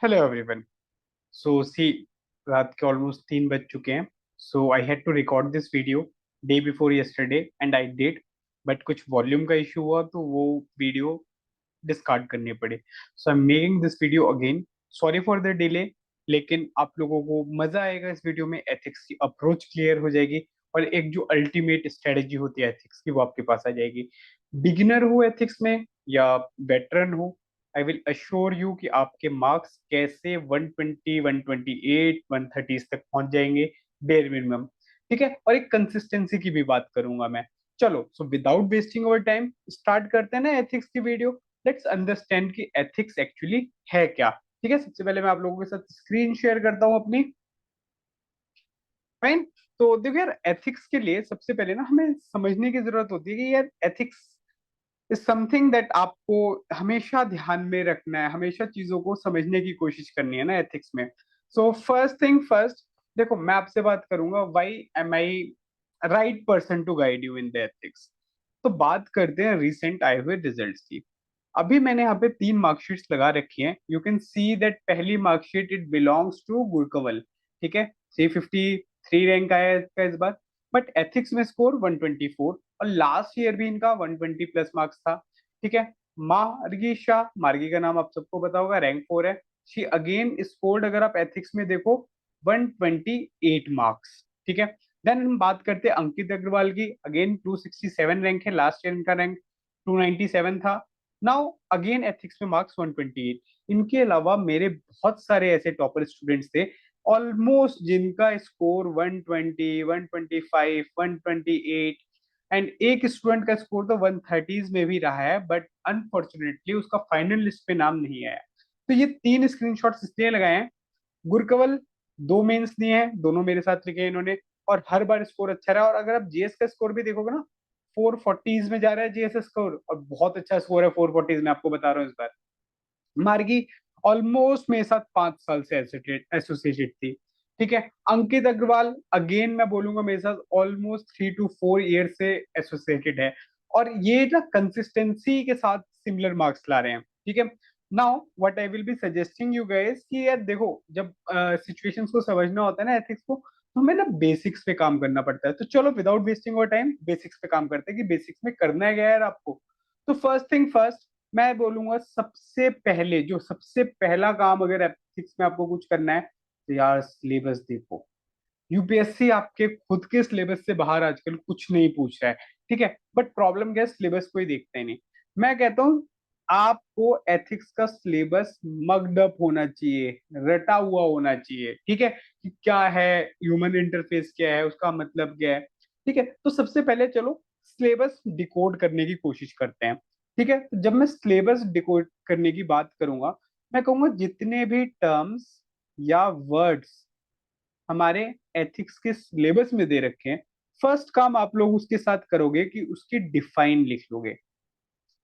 Hello everyone. सो सी रात के almost 3 बज चुके हैं। So I had to record this video day before yesterday and I did, but कुछ वॉल्यूम का इशू हुआ तो वो वीडियो डिस्कार्ड करनी पड़ी। So I am making this video again. Sorry for the delay, लेकिन आप लोगों को मजा आएगा इस वीडियो में। एथिक्स की अप्रोच क्लियर हो जाएगी और एक जो अल्टीमेट स्ट्रेटेजी होती है एथिक्स की वो आपके पास आ जाएगी। बिगिनर हो एथिक्स में या वेटरन हो, आई विल अश्योर यू कि आपके मार्क्स कैसे 120, 128, 130 तक पहुंच जाएंगे, बेर मिनिमम। ठीक है, और एक कंसिस्टेंसी की भी बात करूंगा मैं। चलो, so without wasting over time start करते हैं ना एथिक्स की वीडियो। लेट्स अंडरस्टैंड कि एथिक्स एक्चुअली है क्या। ठीक है, सबसे पहले मैं आप लोगों के साथ स्क्रीन शेयर करता हूं अपनी। फाइन। तो देखो यार, एथिक्स के लिए सबसे पहले ना हमें समझने की जरूरत होती है कि यार एथिक्स इज समथिंग दैट आपको हमेशा ध्यान में रखना है, हमेशा चीजों को समझने की कोशिश करनी है ना एथिक्स में। सो फर्स्ट थिंग फर्स्ट, देखो मैं आपसे बात करूंगा why am I right person to guide you in the ethics. तो बात करते हैं रिसेंट आए हुए रिजल्ट्स की। अभी मैंने यहाँ पे 3 मार्कशीट्स लगा रखी हैं। यू कैन सी दैट पहली मार्कशीट इट बिलोंग्स टू गुरकवल। ठीक है, 353 रैंक आया है इसका इस बार। बट एथिक्स में स्कोर 124, और लास्ट ईयर भी इनका 120 प्लस मार्क्स था। ठीक है। मार्गी शाह, मार्गी का नाम आप सबको पता होगा, रैंक 4 है। शी अगेन स्कोर्ड, अगर आप एथिक्स में देखो, 128 मार्क्स। ठीक है। देन हम बात करते हैं अंकित अग्रवाल की। अगेन 267 रैंक है, लास्ट ईयर इनका रैंक 297 था। नाउ अगेन एथिक्स में मार्क्स 128। इनके अलावा मेरे बहुत सारे ऐसे टॉपर स्टूडेंट्स थे ऑलमोस्ट जिनका स्कोर 120, 125, 128, एंड एक स्टूडेंट का स्कोर तो 130s में भी रहा है, बट अनफॉर्चुनेटली उसका फाइनल लिस्ट पे नाम नहीं आया। तो ये 3 स्क्रीनशॉट्स इसलिए लगाए हैं। गुरकवल 2 मेंस दिए हैं, दोनों मेरे साथ लिखे हैं इन्होंने, और हर बार स्कोर अच्छा रहा। और अगर आप जीएस का स्कोर भी देखोगे ना, 440s में जा रहा है जीएस स्कोर, और बहुत अच्छा स्कोर है 440s में, आपको बता रहा हूँ इस बार। मार्गी ऑलमोस्ट मेरे साथ 5 साल से एसोसिएटेड थी। ठीक है। अंकित अग्रवाल अगेन मैं बोलूंगा मेरे साथ ऑलमोस्ट 3 to 4 ईयर से एसोसिएटेड है, और ये ना कंसिस्टेंसी के साथ सिमिलर मार्क्स ला रहे हैं। ठीक है। Now what I will B suggesting you guys कि यार देखो, जब सिचुएशंस को समझना होता है ना एथिक्स को, तो हमें ना बेसिक्स पे काम करना पड़ता है। तो चलो विदाउट वेस्टिंग और टाइम बेसिक्स पे काम करते हैं कि बेसिक्स में करना है क्या यार आपको। तो फर्स्ट थिंग फर्स्ट, मैं बोलूंगा सबसे पहले जो सबसे पहला काम अगर एथिक्स में आपको कुछ करना है, तो यार सिलेबस देखो। यूपीएससी आपके खुद के सिलेबस से बाहर आजकल कुछ नहीं पूछ रहा है। ठीक है, बट प्रॉब्लम क्या है, सिलेबस कोई देखता ही नहीं। मैं कहता हूँ आपको एथिक्स का सिलेबस मग्ड अप होना चाहिए, रटा हुआ होना चाहिए। ठीक है, कि क्या है ह्यूमन इंटरफेस, क्या है उसका मतलब क्या है। ठीक है, तो सबसे पहले चलो सिलेबस डिकोड करने की कोशिश करते हैं। ठीक है, तो जब मैं सिलेबस डिकोड करने की बात करूंगा, मैं कहूंगा जितने भी टर्म्स या वर्ड्स हमारे एथिक्स के सिलेबस में दे रखे हैं, फर्स्ट काम आप लोग उसके साथ करोगे कि उसकी डिफाइन लिख लोगे।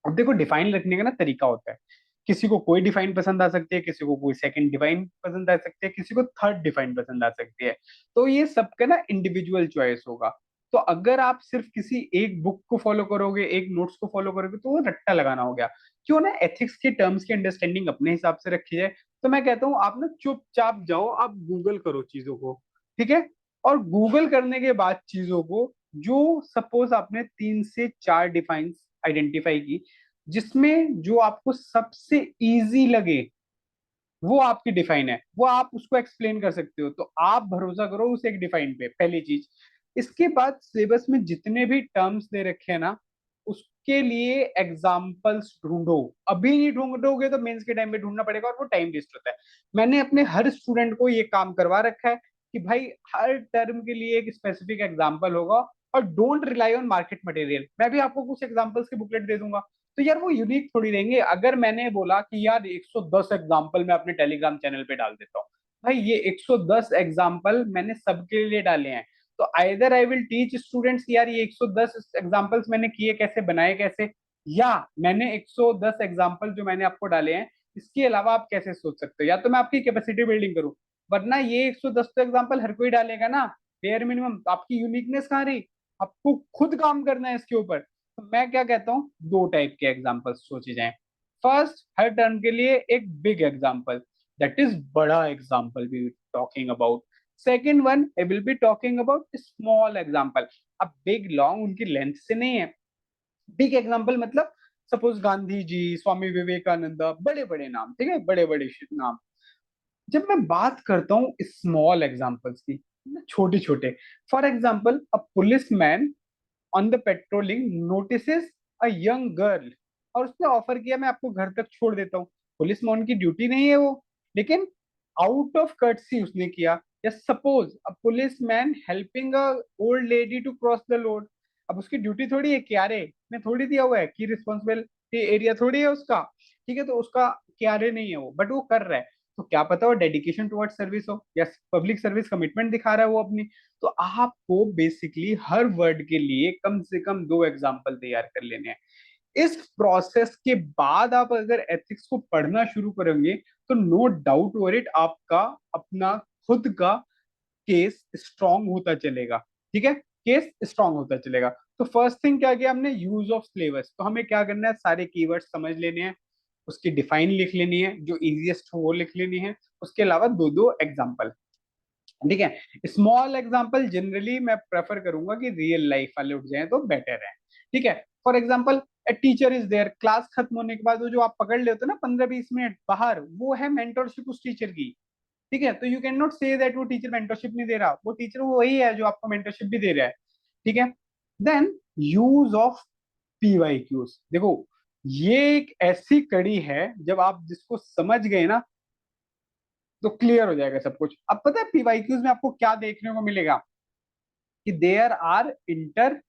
अब देखो, डिफाइन रखने का ना तरीका होता है। किसी को कोई डिफाइन पसंद आ सकती है, किसी को कोई सेकंड डिफाइन पसंद आ सकती है, किसी को थर्ड डिफाइन पसंद आ सकती है। तो ये सबका ना इंडिविजुअल चॉइस होगा। तो अगर आप सिर्फ किसी एक बुक को फॉलो करोगे, एक नोट्स को फॉलो करोगे, तो वो रट्टा लगाना हो गया। क्यों ना एथिक्स के टर्म्स की अंडरस्टैंडिंग अपने हिसाब से रखी जाए। तो मैं कहता हूँ आप ना चुपचाप जाओ, आप गूगल करो चीजों को। ठीक है, और गूगल करने के बाद चीजों को, जो सपोज आपने 3 से 4 डिफाइन आइडेंटिफाई की, जिसमें जो आपको सबसे इजी लगे वो आपकी डिफाइन है, वो आप उसको एक्सप्लेन कर सकते हो, तो आप भरोसा करो उस एक डिफाइन पे, पहली चीज। इसके बाद सिलेबस में जितने भी टर्म्स दे रखे हैं ना, उसके लिए एग्जाम्पल्स ढूंढो। अभी नहीं ढूंढोगे तो मेंस के टाइम पे ढूंढना पड़ेगा, और वो टाइम वेस्ट होता है। मैंने अपने हर स्टूडेंट को ये काम करवा रखा है कि भाई हर टर्म के लिए एक स्पेसिफिक एग्जाम्पल होगा, और don't rely on market material. मैं भी आपको कुछ एग्जाम्पल्स की बुकलेट दे दूंगा, तो यार वो यूनिक थोड़ी रहेंगे। अगर मैंने बोला कि यार 110 एग्जाम्पल मैं अपने टेलीग्राम चैनल पे डाल देता हूँ, भाई ये 110 एग्जाम्पल मैंने सबके लिए डाले हैं। तो either I will teach students यार ये 110 एग्जाम्पल्स मैंने किए कैसे, बनाए कैसे, या मैंने 110 एग्जाम्पल जो मैंने आपको डाले हैं इसके अलावा आप कैसे सोच सकते हो, या तो मैं आपकी कैपेसिटी बिल्डिंग करूँ। वरना ये 110 एग्जाम्पल हर कोई डालेगा ना, बेयर मिनिमम आपकी यूनिकनेस कहाँ रही। आपको खुद काम करना है इसके ऊपर। तो मैं क्या कहता हूँ, 2 टाइप के एग्जाम्पल्स सोचे जाएं। फर्स्ट, हर टर्म के लिए एक बिग एग्जाम्पल। That is बड़ा example we talking about. Second one I will be talking about small example. अब बिग लॉन्ग उनकी लेंथ से नहीं है. बिग एग्जाम्पल मतलब सपोज गांधी जी, स्वामी विवेकानंद, बड़े बड़े नाम, ठीक है, बड़े बड़े नाम. जब मैं बात करता हूँ स्मॉल एग्जाम्पल्स की, छोटे छोटे, for example a police man on the patrolling notices a young girl, और उसने ऑफर किया मैं आपको घर तक छोड़ देता हूँ. पुलिस में उनकी ड्यूटी नहीं है वो, लेकिन आउट ऑफ कर्टसी उसने किया. या suppose a police man helping a old lady to cross the road. अब उसकी ड्यूटी थोड़ी है, क्यारे में थोड़ी दिया हुआ है कि रिस्पॉन्सिबल एरिया थोड़ी है उसका, ठीक है, तो उसका क्यारे नहीं है वो, बट वो कर रहा है. तो क्या पता वो डेडिकेशन टुवर्ड्स सर्विस हो, या पब्लिक सर्विस कमिटमेंट दिखा रहा है वो अपनी. तो आपको बेसिकली हर वर्ड के लिए कम से कम दो एग्जाम्पल तैयार कर लेने हैं. इस प्रोसेस के बाद आप अगर एथिक्स को पढ़ना शुरू करेंगे तो नो डाउट ओवर इट, आपका अपना खुद का केस स्ट्रांग होता चलेगा. ठीक है, केस स्ट्रांग होता चलेगा. तो फर्स्ट थिंग क्या किया हमने, यूज ऑफ फ्लेवर्स. तो हमें क्या करना है, सारे कीवर्ड्स समझ लेने हैं, उसकी डिफाइन लिख लेनी है, जो इजीएस्ट हो वो लिख लेनी है, उसके अलावा दो दो एग्जाम्पल. ठीक है. स्मॉल एग्जाम्पल जनरली मैं प्रेफर करूंगा कि रियल लाइफ वाले उठ जाए तो बेटर है. ठीक है. For example a teacher is there, class खत्म होने के बाद वो जो आप पकड़ लेते हो ना 15-20 मिनट बाहर, वो है मेंटरशिप उस टीचर की. ठीक है. तो you can not say that वो टीचर मेंटरशिप नहीं दे रहा, वो टीचर वो वही है जो आपको मेंटरशिप भी दे रहा है. ठीक है. Then use of PYQs. देखो ये एक ऐसी कड़ी है, जब आप जिसको समझ गए ना तो क्लियर हो जाएगा सब कुछ. अब पता है पीवाईक्यूज में आपको क्या देखने को मिलेगा, कि देयर आर इंटर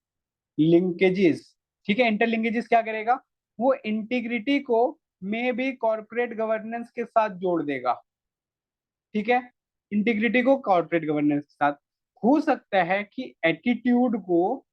लिंकेजेस. ठीक है. इंटर लिंकेजेस क्या करेगा, वो इंटीग्रिटी को मे बी कॉर्पोरेट गवर्नेंस के साथ जोड़ देगा. ठीक है. इंटीग्रिटी को कॉर्पोरेट गवर्नेंस के साथ, हो सकता है कि एटीट्यूड को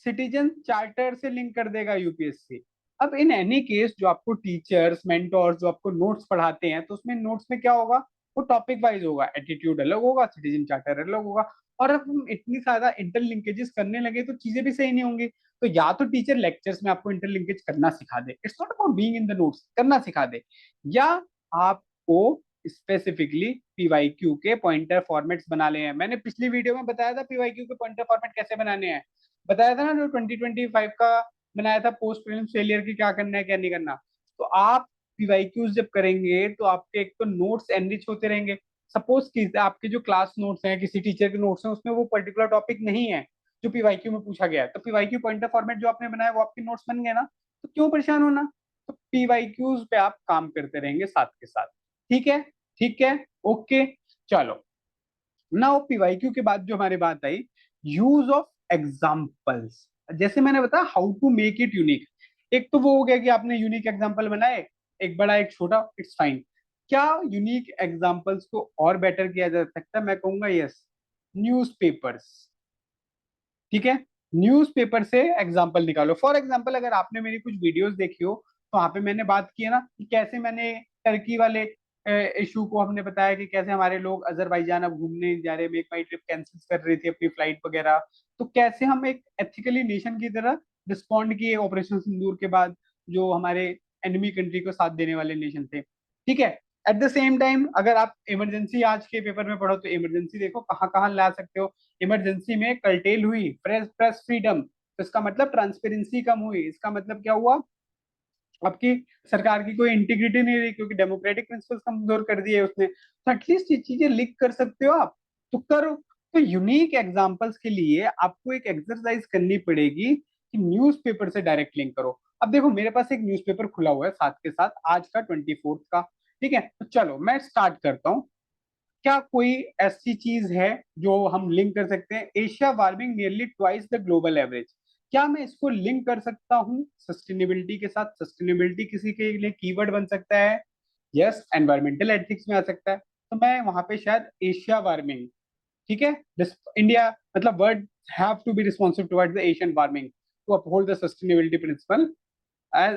सिटीजन चार्टर से लिंक कर देगा यूपीएससी. अब इन एनी केस जो आपको टीचर्स मेंटोर्स जो आपको नोट्स पढ़ाते हैं, तो उसमें नोट्स में क्या होगा, वो टॉपिक वाइज होगा, एटीट्यूड अलग होगा, सिटीजन चार्टर अलग होगा. और अब हम इतनी ज्यादा इंटरलिंकेजेस करने लगे तो चीजें भी सही नहीं होंगी. तो या तो टीचर लेक्चर्स में आपको इंटरलिंकेज करना सिखा दे, it's not about being in the notes, करना सिखा दे, या आपको स्पेसिफिकली पीवाईक्यू के पॉइंटर फॉर्मेट्स बना ले हैं. मैंने पिछली वीडियो में बताया था पीवाईक्यू के पॉइंटर फॉर्मेट कैसे बनाने हैं, बताया था ना, जो 2025 का बनाया था पोस्ट प्रीलिम्स फेलियर की, क्या करना है क्या नहीं करना. तो आप पीवाईक्यूज जब करेंगे तो आपके एक तो नोट्स एनरिच होते रहेंगे. सपोज कि आपके जो क्लास नोट्स हैं, किसी टीचर के नोट्स हैं, उसमें वो पर्टिकुलर टॉपिक नहीं है जो पीवाईक्यू में पूछा गया है, तो पीवाईक्यू पॉइंटर फॉर्मेट जो आपने बनाया वो आपके नोट्स बन गए ना, तो क्यों परेशान होना. तो पीवाईक्यूज पे आप काम करते रहेंगे साथ के साथ. ठीक है. ठीक है. ओके. चलो. नाउ पीवाईक्यू के बाद जो हमारी बात आई, यूज ऑफ एग्जाम्पल्स. जैसे मैंने बताया how to make it unique. एक तो वो हो गया कि आपने यूनिक एग्जाम्पल बनाए, एक बड़ा एक छोटा, इट्स फाइन. क्या यूनिक एग्जाम्पल्स को और बेटर किया जा सकता है, मैं कहूंगा यस, न्यूज़पेपर्स. ठीक है. न्यूज़पेपर से एग्जाम्पल निकालो. फॉर एग्जाम्पल अगर आपने मेरी कुछ वीडियोस देखी हो, तो वहां पे मैंने बात की है ना कि कैसे मैंने टर्की वाले इशू को हमने बताया कि कैसे हमारे लोग अजरबैजान अब घूमने जा रहे, मेक माई ट्रिप कैंसिल कर रही थी अपनी फ्लाइट वगैरह. तो कैसे हम एक एथिकली नेशन की तरह रिस्पॉन्ड किए ऑपरेशन सिंदूर के बाद, जो हमारे एनिमी कंट्री को साथ देने वाले नेशन थे. ठीक है. एट द सेम टाइम अगर आप इमरजेंसी आज के पेपर में पढ़ो, तो इमरजेंसी देखो कहाँ कहाँ ला सकते हो. इमरजेंसी में कर्टेल हुई प्रेस प्रेस फ्रीडम, तो इसका मतलब ट्रांसपेरेंसी कम हुई. इसका मतलब क्या हुआ, आपकी सरकार की कोई इंटीग्रिटी नहीं रही, क्योंकि डेमोक्रेटिक प्रिंसिपल्स कमजोर कर दिए उसने. तो एटलीस्ट ये चीजें लिख कर सकते हो आप, तो करो. तो यूनिक एग्जांपल्स के लिए आपको एक एक्सरसाइज करनी पड़ेगी कि न्यूज़पेपर से डायरेक्ट लिंक करो. अब देखो मेरे पास एक न्यूज़पेपर खुला हुआ है साथ के साथ, आज का 24 का. ठीक है. तो चलो मैं स्टार्ट करता हूँ. क्या कोई ऐसी चीज है जो हम लिंक कर सकते हैं, Asia warming nearly twice the global average. क्या मैं इसको लिंक कर सकता हूँ सस्टेनेबिलिटी के साथ. सस्टेनेबिलिटी किसी के लिए कीवर्ड बन सकता है. यस. एनवायरमेंटल एथिक्स में आ सकता है. तो मैं वहां पे शायद एशिया वार्मिंग, ठीक है, इंडिया मतलब world have to be responsive towards the Asian warming to uphold the sustainability principle,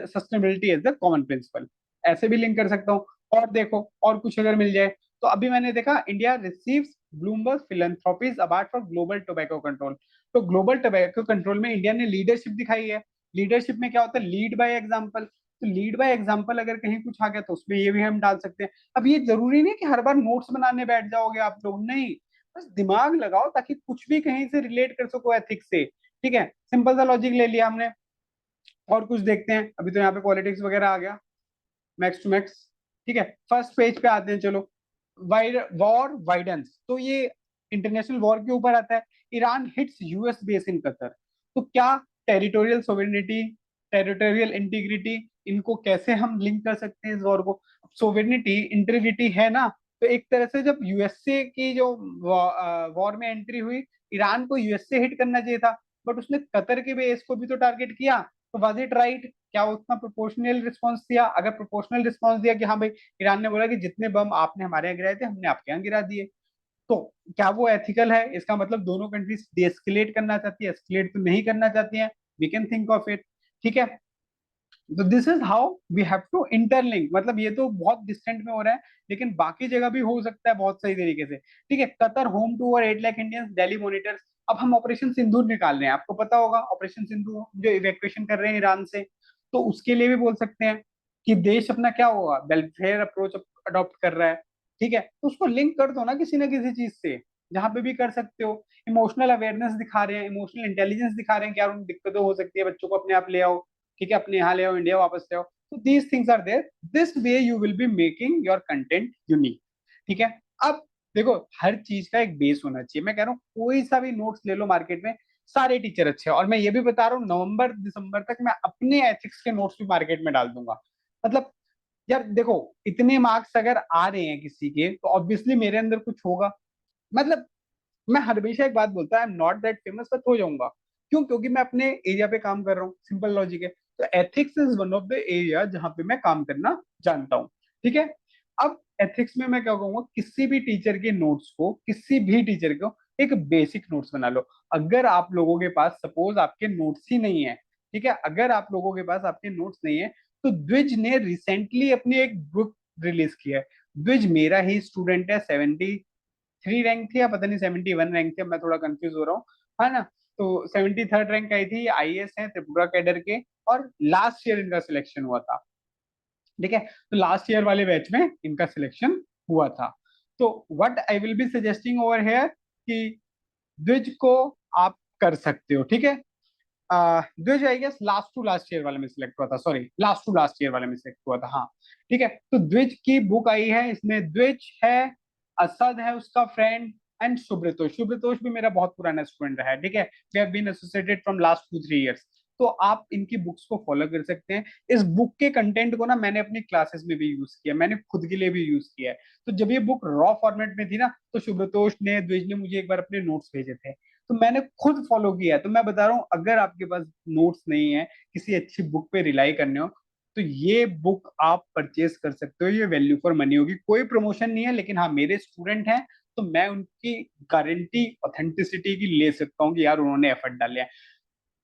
sustainability as the common principle. ऐसे भी लिंक कर सकता हूँ. और देखो और कुछ अगर मिल जाए, तो अभी मैंने देखा India receives Bloomberg Philanthropies award for global tobacco control. तो ग्लोबल टोबैको कंट्रोल में इंडिया ने लीडरशिप दिखाई है. लीडरशिप में क्या होता है, लीड बाय एग्जांपल. तो लीड बाय एग्जांपल अगर कहीं कुछ आ गया तो उसमें ये भी हम डाल सकते हैं। अब ये जरूरी नहीं कि हर बार नोट्स बनाने बैठ जाओगे आप लोग, नहीं, बस दिमाग लगाओ ताकि कुछ भी कहीं से रिलेट कर सको एथिक्स से। ठीक है, सिंपल सा लॉजिक ले लिया हमने। और कुछ देखते हैं, अभी तो यहाँ पे पॉलिटिक्स वगैरह आ गया मैक्स टू मैक्स। ठीक है, फर्स्ट पेज पे आते हैं, चलो। वॉर वाइडेंस, तो ये इंटरनेशनल वॉर के ऊपर आता है। Iran hits US base in Qatar, तो क्या टेरिटोरियल सोवेरेनिटी, टेरिटोरियल इंटीग्रिटी, इनको कैसे हम लिंक कर सकते हैं इस वॉर को? सोवेरेनिटी इंटीग्रिटी है ना, तो एक तरह से जब यूएसए की जो वॉर में एंट्री हुई, ईरान को यूएसए हिट करना चाहिए था, बट उसने कतर के बेस को भी तो टारगेट किया। तो वाज इट राइट? क्या उतना प्रोपोर्शनल रिस्पॉन्स दिया? अगर प्रोपोर्शनल रिस्पॉन्स दिया कि हाँ भाई, ईरान ने बोला कि जितने बम आपने हमारे यहाँ गिराए थे हमने आपके यहाँ गिरा दिए, तो क्या वो एथिकल है? इसका मतलब दोनों कंट्रीज डीएस्केलेट करना चाहती है, एस्केलेट तो नहीं करना चाहती हैं। We can think of it. ठीक है, तो this is how we have to interlink. मतलब ये तो बहुत डिस्टेंट में हो रहा है, लेकिन बाकी जगह भी हो सकता है बहुत सही तरीके से। ठीक है, Qatar home to over 8 lakh Indians, Delhi monitors. अब हम ऑपरेशन सिंदूर निकाल रहे हैं, आपको पता होगा ऑपरेशन सिंदूर जो इवैक्यूएशन कर रहे हैं ईरान से, तो उसके लिए भी बोल सकते हैं कि देश अपना क्या होगा, वेलफेयर अप्रोच अडॉप्ट कर रहा है। ठीक है, तो उसको लिंक कर दो ना किसी चीज से, जहां पे भी कर सकते हो। इमोशनल अवेयरनेस दिखा रहे हैं, इमोशनल इंटेलिजेंस दिखा रहे हैं कि यार उन दिक्कतें हो सकती है, बच्चों को अपने आप ले आओ, ठीक है, अपने यहाँ ले आओ, इंडिया वापस ले आओ। तो these things are there, this way you will be making your content unique. ठीक है, अब देखो, हर चीज का एक बेस होना चाहिए। मैं कह रहा हूँ कोई सा भी नोट्स ले लो मार्केट में, सारे टीचर अच्छे हैं, और मैं ये भी बता रहा हूँ नवंबर दिसंबर तक मैं अपने एथिक्स के नोट्स भी मार्केट में डाल दूंगा। मतलब यार देखो, इतने मार्क्स अगर आ रहे हैं किसी के, तो ऑब्वियसली मेरे अंदर कुछ होगा। मतलब मैं हमेशा एक बात बोलता है, I am not that famous, but हो जाऊंगा। क्यों? क्योंकि मैं अपने एरिया पे काम कर रहा हूँ, सिंपल लॉजिक है। तो ethics is one of the area जहां पे मैं काम करना जानता हूँ। ठीक है, अब एथिक्स में मैं क्या कहूंगा, किसी भी टीचर के नोट्स को, किसी भी टीचर को एक बेसिक नोट्स बना लो। अगर आप लोगों के पास सपोज आपके नोट्स ही नहीं है, ठीक है, अगर आप लोगों के पास आपके नोट्स नहीं है, तो द्विज ने रिसेंटली अपनी एक बुक रिलीज की है। द्विज मेरा ही स्टूडेंट है, 73 रैंक थी या पता नहीं 71 रैंक थी, मैं थोड़ा कंफ्यूज हो रहा हूँ, है ना। तो 73rd रैंक आई थी, आईएएस है त्रिपुरा कैडर के, और लास्ट ईयर इनका सिलेक्शन हुआ था। ठीक है, तो लास्ट ईयर वाले बैच में इनका सिलेक्शन हुआ था। तो what I will B suggesting over here कि द्विज को आप कर सकते हो। ठीक है, Dwij I guess last to last year वाले में सिलेक्ट हुआ था, sorry last to last year वाले में सिलेक्ट हुआ था, हाँ। ठीक है, तो द्विज की बुक आई है, इसमें द्विज है, असद है उसका फ्रेंड, एंड सुब्रतोष। सुब्रतोष भी मेरा बहुत पुराना स्टूडेंट रहा है। ठीक है, we have been associated from last 2-3 years. तो आप इनकी बुक्स को फॉलो कर सकते हैं। इस बुक के कंटेंट को ना मैंने अपनी क्लासेस में भी यूज किया, मैंने खुद के लिए भी यूज किया है। तो जब ये बुक रॉ फॉर्मेट में थी ना, तो सुब्रतोष ने, द्विज ने मुझे एक बार अपने नोट्स भेजे थे, तो मैंने खुद फॉलो किया है। तो मैं बता रहा हूँ, अगर आपके पास नोट्स नहीं है, किसी अच्छी बुक पे रिलाई करने हो, तो ये बुक आप परचेज कर सकते हो। ये वैल्यू फॉर मनी होगी, कोई प्रमोशन नहीं है, लेकिन हाँ मेरे स्टूडेंट हैं, तो मैं उनकी गारंटी ऑथेंटिसिटी की ले सकता हूँ कि यार उन्होंने एफर्ट डाले हैं।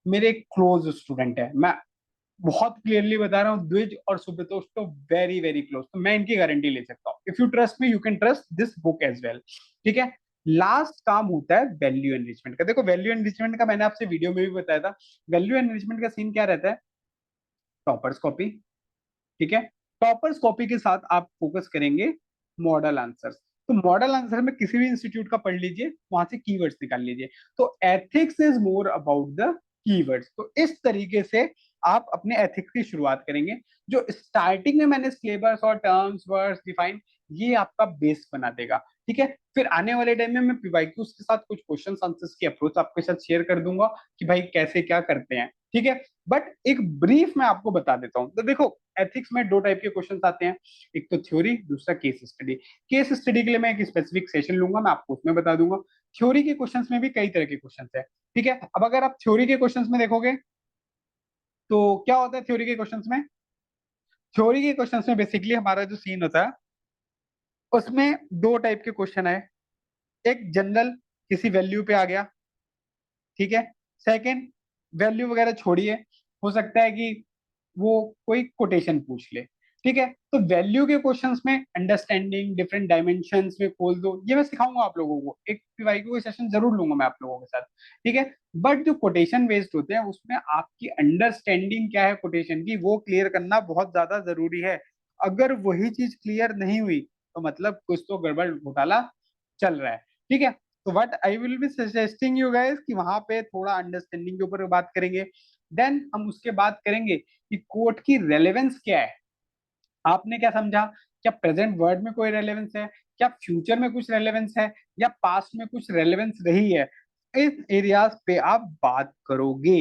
मेरे क्लोज स्टूडेंट है, मैं बहुत क्लियरली बता रहा हूँ, द्विज और सुब्रतोष तो वेरी वेरी क्लोज, तो मैं इनकी गारंटी ले सकता हूँ। If you trust me, you can trust this book as well. ठीक है, लास्ट काम होता है वैल्यू एनरिचमेंट का। देखो, वैल्यू एनरिचमेंट का मैंने आपसे वीडियो में भी बताया था। वैल्यू एनरिचमेंट का सीन क्या रहता है? Toppers copy. ठीक है, टॉपर्स कॉपी के साथ आप फोकस करेंगे मॉडल आंसर्स। तो मॉडल आंसर में किसी भी इंस्टीट्यूट का पढ़ लीजिए, वहां से कीवर्ड्स निकाल लीजिए। तो ethics is more about the keywords. तो इस तरीके से आप अपने एथिक्स की शुरुआत करेंगे। जो स्टार्टिंग में मैंने सिलेबस और टर्म्स वर्ड्स डिफाइन, ये आपका बेस बना देगा। ठीक है, फिर आने वाले टाइम में मैं पीवाईक्यूज के साथ कुछ क्वेश्चन आंसर्स की अप्रोच आपके साथ शेयर कर दूंगा कि भाई कैसे क्या करते हैं। ठीक है, बट एक ब्रीफ मैं आपको बता देता हूं। तो देखो, एथिक्स में दो टाइप के क्वेश्चन आते हैं, एक तो थ्योरी, दूसरा केस स्टडी। केस स्टडी के लिए मैं एक स्पेसिफिक सेशन लूंगा, मैं आपको उसमें बता दूंगा। थ्योरी के क्वेश्चंस में भी कई तरह के क्वेश्चंस है। ठीक है, अब अगर आप थ्योरी के क्वेश्चंस में देखोगे, तो क्या होता है थ्योरी के क्वेश्चंस में? थ्योरी के क्वेश्चंस में बेसिकली हमारा जो सीन होता है, उसमें दो टाइप के क्वेश्चन है। एक जनरल, किसी वैल्यू पे आ गया, ठीक है। सेकंड, वैल्यू वगैरह छोड़िए, हो सकता है कि वो कोई कोटेशन पूछ ले। ठीक है, तो वैल्यू के क्वेश्चंस में अंडरस्टैंडिंग डिफरेंट डायमेंशंस में खोल दो, ये मैं सिखाऊंगा आप लोगों को, एक पीवाईक्यू का सेशन जरूर लूंगा मैं आप लोगों के साथ। ठीक है, बट जो कोटेशन बेस्ड होते हैं उसमें आपकी अंडरस्टैंडिंग क्या है कोटेशन की, वो क्लियर करना बहुत ज्यादा जरूरी है। अगर वही चीज क्लियर नहीं हुई तो मतलब कुछ तो गड़बड़ घोटाला चल रहा है। ठीक है, तो what I will B suggesting you guys कि वहां पे थोड़ा अंडरस्टैंडिंग के ऊपर बात करेंगे। देन हम उसके बाद करेंगे कि कोट की रेलेवेंस क्या है, आपने क्या समझा, क्या प्रेजेंट वर्ड में कोई रेलेवेंस है, क्या फ्यूचर में कुछ रेलेवेंस है, या पास्ट में कुछ रेलेवेंस रही है, इस एरियाज पे आप बात करोगे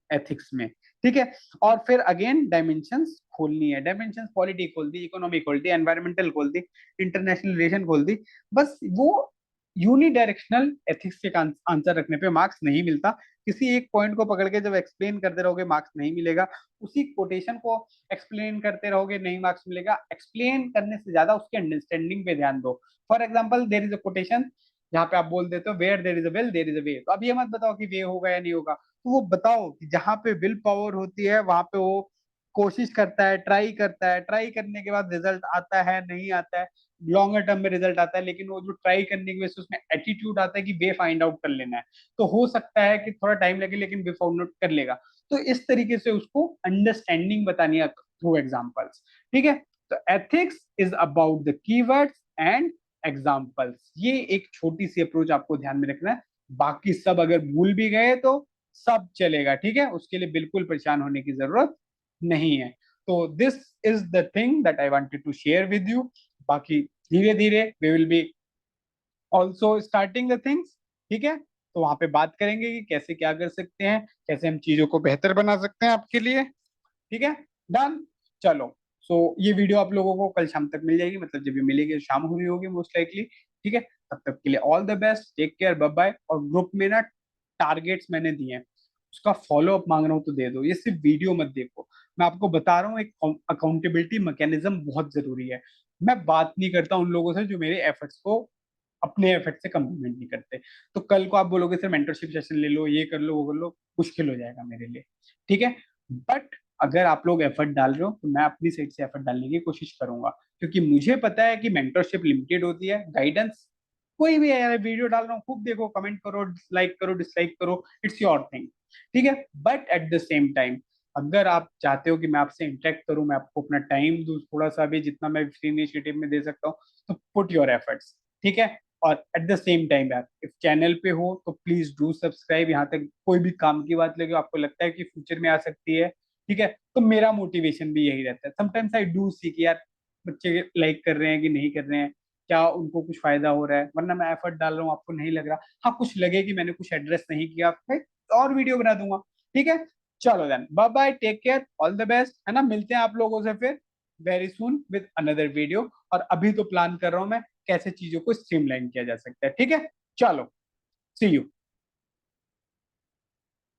एथिक्स में। ठीक है, और फिर अगेन डायमेंशंस खोलनी है, डायमेंशंस पॉलिटी खोल दी, इकोनॉमी खोल दी, एनवायरमेंटल खोल दी, इंटरनेशनल रिलेशन खोल दी। बस वो यूनिडायरेक्शनल एथिक्स के आंसर रखने पे मार्क्स नहीं मिलता, किसी एक पॉइंट को पकड़ के जब एक्सप्लेन करते रहोगे मार्क्स नहीं मिलेगा, उसी कोटेशन को एक्सप्लेन करते रहोगे नहीं मार्क्स मिलेगा। एक्सप्लेन करने से ज्यादा उसके अंडरस्टैंडिंग पे ध्यान दो। For example there is a quotation जहाँ पे आप बोल देते हो where there is a will there is a way, तो अब ये मत बताओ कि वे होगा या नहीं होगा, तो वो बताओ कि जहाँ पे विल पावर होती है वहां पे वो कोशिश करता है, ट्राई करता है, ट्राई करने के बाद रिजल्ट आता है नहीं आता है, लॉन्गर टर्म में रिजल्ट आता है, लेकिन वो जो ट्राई करने की वजह से उसमें एटीट्यूड आता है कि वे फाइंड आउट कर लेना है, तो हो सकता है कि थोड़ा टाइम लगे लेकिन वे फाउंड आउट कर लेगा। तो इस तरीके से उसको अंडरस्टैंडिंग बतानी है थ्रू एग्जाम्पल्स। ठीक है, तो ethics is about the keywords and examples, ये एक छोटी सी अप्रोच आपको ध्यान में रखना है। बाकी सब अगर भूल भी गए तो सब चलेगा, ठीक है, उसके लिए बिल्कुल परेशान होने की जरूरत नहीं है। तो this is the thing that I wanted to share with you. बाकी धीरे धीरे we will be also starting the things. ठीक है, तो वहां पे बात करेंगे कि कैसे क्या कर सकते हैं, कैसे हम चीजों को बेहतर बना सकते हैं आपके लिए। ठीक है, डन। चलो, ये वीडियो आप लोगों को कल शाम तक मिल जाएगी, मतलब जब ये मिलेगी शाम हुई होगी मोस्ट लाइकली। ठीक है, तब तक के लिए all the best, take care, bye bye. और ग्रुप में ना टारगेट्स मैंने दिए हैं, उसका फॉलो अप मांग रहा हूँ तो दे दो, ये सिर्फ वीडियो मत देखो। मैं आपको बता रहा हूँ एक अकाउंटेबिलिटी मैकेनिज्म बहुत जरूरी है। मैं बात नहीं करता उन लोगों से जो मेरे एफर्ट्स को अपने एफर्ट से कम्प्लीमेंट नहीं करते। तो कल को आप बोलोगे सर मेंटरशिप सेशन ले लो, ये कर लो वो कर लो, मुश्किल हो जाएगा मेरे लिए। ठीक है, बट अगर आप लोग एफर्ट डाल रहे हो तो मैं अपनी साइड से एफर्ट डालने की कोशिश करूंगा, क्योंकि मुझे पता है कि मेंटरशिप लिमिटेड होती है, गाइडेंस कोई भी है यार, वीडियो डाल रहा हूँ खूब देखो, कमेंट करो, लाइक करो, डिसलाइक करो, इट्स योर थिंग। ठीक है, but at the same time अगर आप चाहते हो कि मैं आपसे इंटरेक्ट करूं, मैं आपको अपना टाइम दूं थोड़ा सा भी, जितना मैं फ्री इनिशिएटिव में दे सकता हूँ, तो पुट योर एफर्ट्स। ठीक है, और एट द सेम टाइम यार इस चैनल पे हो तो प्लीज डू सब्सक्राइब, यहाँ तक कोई भी काम की बात लगे आपको लगता है कि फ्यूचर में आ सकती है। ठीक है, तो मेरा मोटिवेशन भी यही रहता है, समटाइम्स आई डू सी कि यार बच्चे लाइक कर रहे हैं कि नहीं कर रहे हैं, क्या उनको कुछ फायदा हो रहा है, वरना मैं एफर्ट डाल रहा हूँ आपको नहीं लग रहा, हाँ कुछ लगे कि मैंने कुछ एड्रेस नहीं किया, मैं और वीडियो बना दूंगा। ठीक है, चलो then bye bye, take care, all the best, है ना, मिलते हैं आप लोगों से फिर very soon with another video. और अभी तो प्लान कर रहा हूं मैं कैसे चीजों को स्ट्रीमलाइन किया जा सकता है। ठीक है, चलो, सी यू।